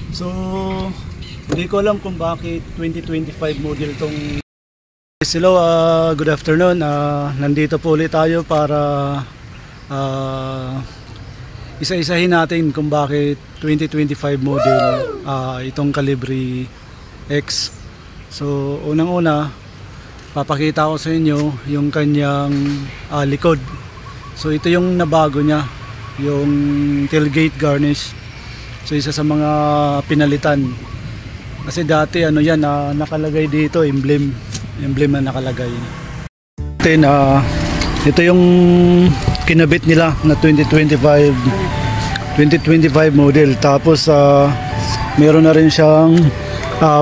So, hindi ko alam kung bakit 2025 model tong. Hello, good afternoon. Nandito po ulit tayo para isa-isahin natin kung bakit 2025 model itong Calibri X. So, unang-una, papakita ko sa inyo yung kanyang likod. So, ito yung nabago niya, yung tailgate garnish. So, isa sa mga pinalitan. Kasi dati ano yan, nakalagay dito emblem na nakalagay. Then, ito yung kinabit nila na 2025 model. Tapos meron na rin siyang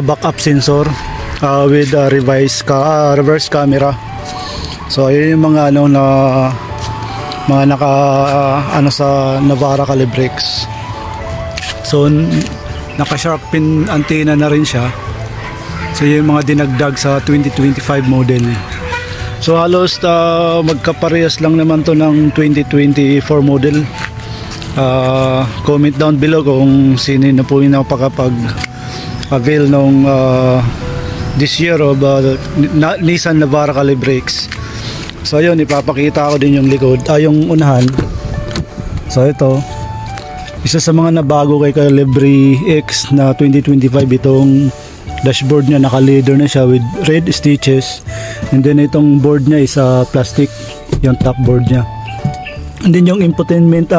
backup sensor with reverse camera. So ayun yung mga mga naka sa Navara Calibri X. So naka shark fin antenna na rin siya. So yung mga dinagdag sa 2025 model. So halos magkaparehas lang naman to ng 2024 model. Comment down below kung sino na po yung nakapag-avail nung this year of Nissan Navara Calibri X. So ayun, ipapakita ko din yung likod, yung unahan. So ito, isa sa mga nabago kay Calibri X na 2025, itong dashboard niya, naka-leather na siya with red stitches. And then itong board niya is plastic, yung top board niya. And then yung infotainment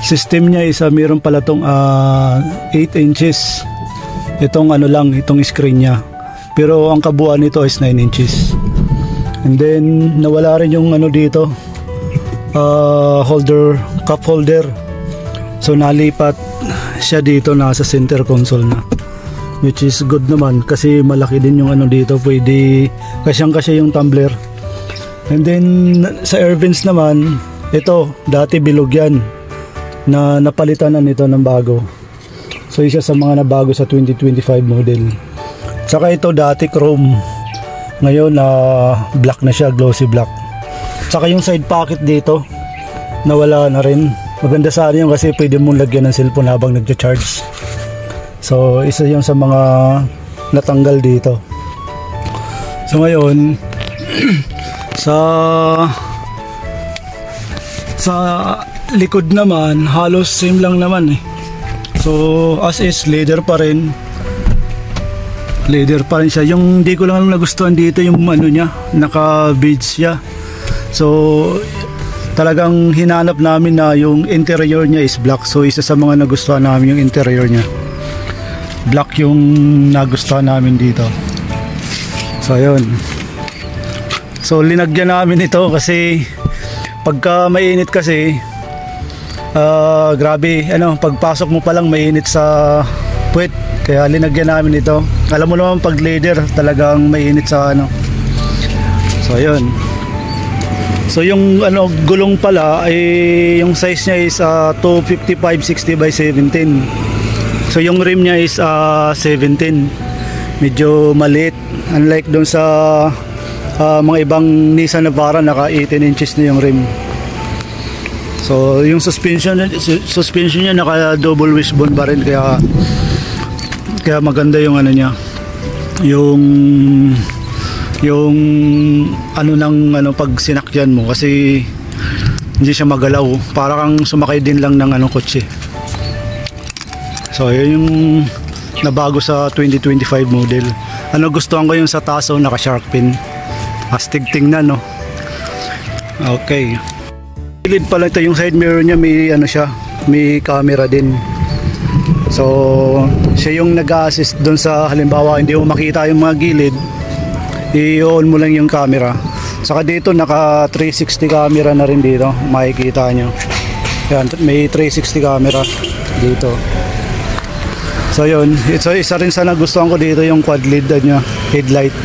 system niya is meron pala tong 8 inches. Itong itong screen niya. Pero ang kabuuan nito is 9 inches. And then nawala rin yung dito, cup holder. So nalipat siya dito, nasa center console na, which is good naman kasi malaki din yung dito, pwede kasyang-kasya yung tumbler. And then sa air vents naman, ito dati bilog yan, na napalitan na nito ng bago. So isa sa mga nabago sa 2025 model. Saka ito dati chrome, ngayon black na siya, glossy black. Saka yung side pocket dito nawala na rin. Maganda sana yun kasi pwede mong lagyan ng cellphone habang nagcha-charge. So isa yung sa mga natanggal dito. So ngayon sa likod naman halos same lang naman eh. So as is leather pa rin siya. Yung hindi ko lang nagustuhan dito yung niya, naka beads siya. So talagang hinanap namin na yung interior niya is black. So isa sa mga nagustuhan namin yung interior niya, black yung nagustuhan namin dito. So ayun, so linagyan namin ito kasi pagka mainit kasi grabe, pagpasok mo pa lang mainit sa puwet, kaya linagyan namin ito. Alam mo naman pag leather talagang mainit sa So ayun. So yung gulong pala ay yung size niya is 255/60 by 17. So yung rim niya is 17. Medyo maliit, unlike doon sa mga ibang Nissan Navara, naka 18 inches na yung rim. So yung suspension niya naka double wishbone pa rin, kaya maganda yung niya, yung pag sinakyan mo, kasi hindi siya magalaw, para kang sumakay din lang ng kotse. So yun yung nabago sa 2025 model. Gustuhan ko yung sa taso, naka shark fin, astig tingnan, no? Okay, gilid pala ito yung side mirror niya, may may camera din. So siya yung nag-assist doon sa halimbawa hindi mo makita yung mga gilid, i-on mo lang yung camera. Saka dito naka 360 camera na rin dito, makikita nyo. Yan, may 360 camera dito. So yun, isa rin sa nagustuhan ko dito yung quad lid niya, headlight.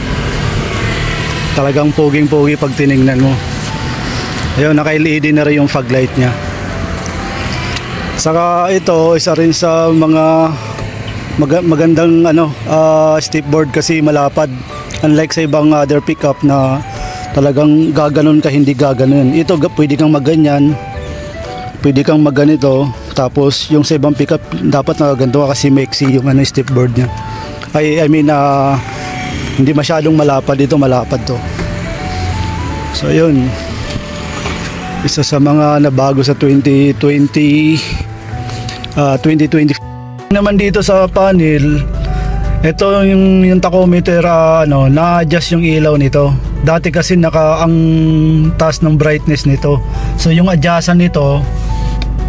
Talagang poging-pogi pag tinignan mo. Ayun, naka-LED na rin yung fog light niya. Saka ito, isa rin sa mga magandang stepboard kasi malapad. Unlike sa ibang other pickup na talagang gaganon ka, hindi gaganon. Ito pwede kang magganyan, pwede kang magganito, Tapos yung sa ibang pickup dapat nakaganto ka kasi maiksi yung step board niya. I mean hindi masyadong malapad, dito malapad to. So yun, isa sa mga nabago sa 2020 naman dito sa panel. Ito yung tachometer, na-adjust yung ilaw nito. Dati kasi ang taas ng brightness nito. So yung adjustan nito,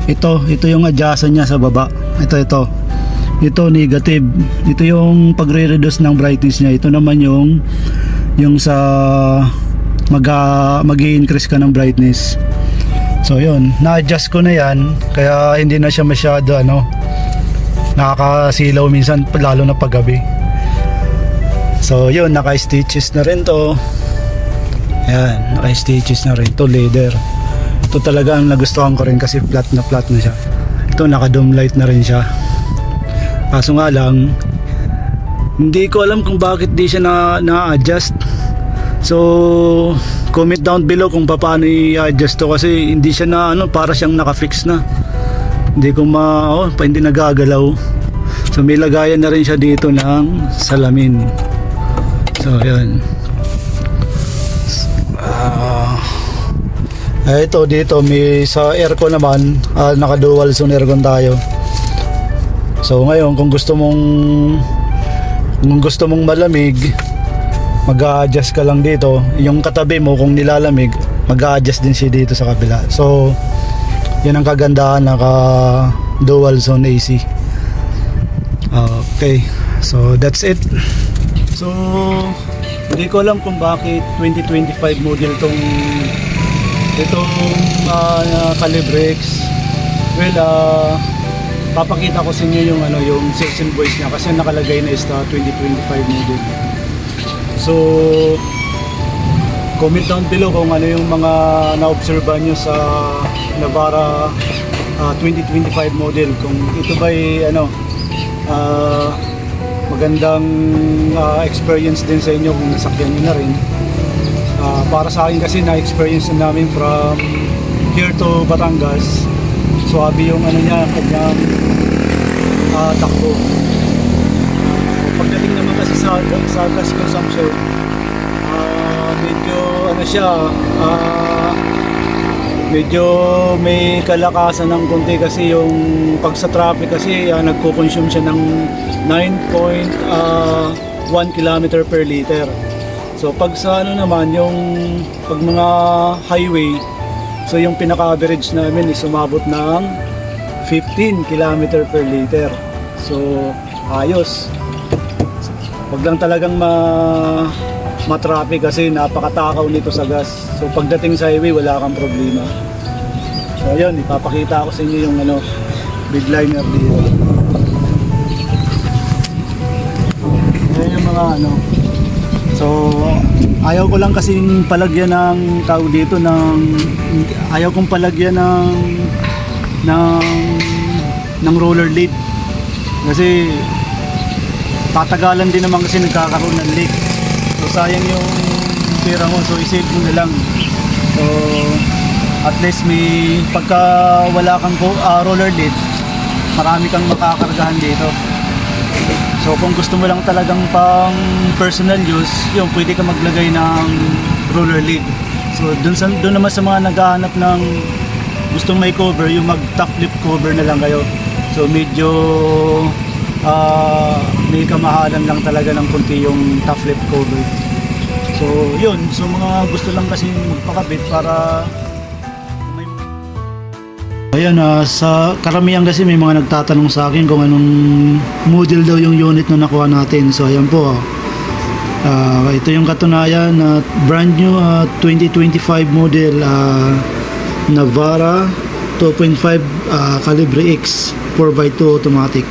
ito yung adjustan niya sa baba. Ito negative. Ito yung pagre-reduce ng brightness niya. Ito naman yung sa mag-i-increase ka ng brightness. So yun, na-adjust ko na yan, kaya hindi na siya masyado nakakasilaw minsan, lalo na paggabi. So yun, naka-stitches na rin to. Ayan, naka-stitches na rin to, leather. Ito talaga ang nagustuhan ko rin kasi flat na siya. Ito naka-dome light na rin siya. Kaso nga lang, hindi ko alam kung bakit di siya na-adjust. So comment down below kung paano i-adjust to, kasi hindi siya para siyang naka-fix na. Hindi ko hindi nagagalaw. So may lagayan na rin siya dito ng salamin. So yun. Ito dito may sa aircon naman, naka dual zone aircon tayo. So ngayon kung gusto mong malamig, mag-a-adjust ka lang dito. Yung katabi mo kung nilalamig, mag-a-adjust din siya dito sa kabila. So yan ang kagandahan, naka dual zone AC. Okay, so that's it. So hindi ko alam kung bakit 2025 model itong Calibre-X. Well, papakita ko sa inyo yung sales invoice niya kasi nakalagay na is 2025 model. So comment down below kung ano yung mga na-obserban nyo sa Navara 2025 model, kung ito ba'y magandang experience din sa inyo kung nasakyan nyo na rin. Para sa akin kasi na-experience na namin from here to Batangas. Swabe yung kanyang takbo. Pagdating naman kasi sa gas consumption, medyo may kalakasan ng konti kasi yung pag sa traffic kasi nagko-consume siya ng 9.1 km per liter. So pag sa naman yung pag mga highway, so yung pinaka-average namin is umabot ng 15 km per liter. So ayos. Wag lang talagang matraffic kasi napakatakaw nito sa gas. So pagdating sa highway wala kang problema. So yun, ipapakita ko sa inyo yung big liner dito. Ayan yung mga So ayaw ko lang kasing palagyan ng tawag dito ayaw kong palagyan ng roller lid kasi tatagalan din naman kasi nagkakaroon ng leak. So sayang yung pera mo, so isave mo na lang. So at least may pagka wala kang roller lid, marami kang makakargahan dito. So kung gusto mo lang talagang pang personal use, yun, pwede ka maglagay ng roller lid. So dun naman sa mga naghahanap ng gustong may cover, yung mag top lip cover na lang kayo. So medyo may kamahalan lang talaga ng konti yung top lip cover. So yun, so mga gusto lang kasi magpakabit para ayan, sa karamihan kasi may mga nagtatanong sa akin kung anong model daw yung unit na nakuha natin. So ayan po, ito yung katunayan na brand new 2025 model Navara 2.5 Calibre-X 4x2 automatic.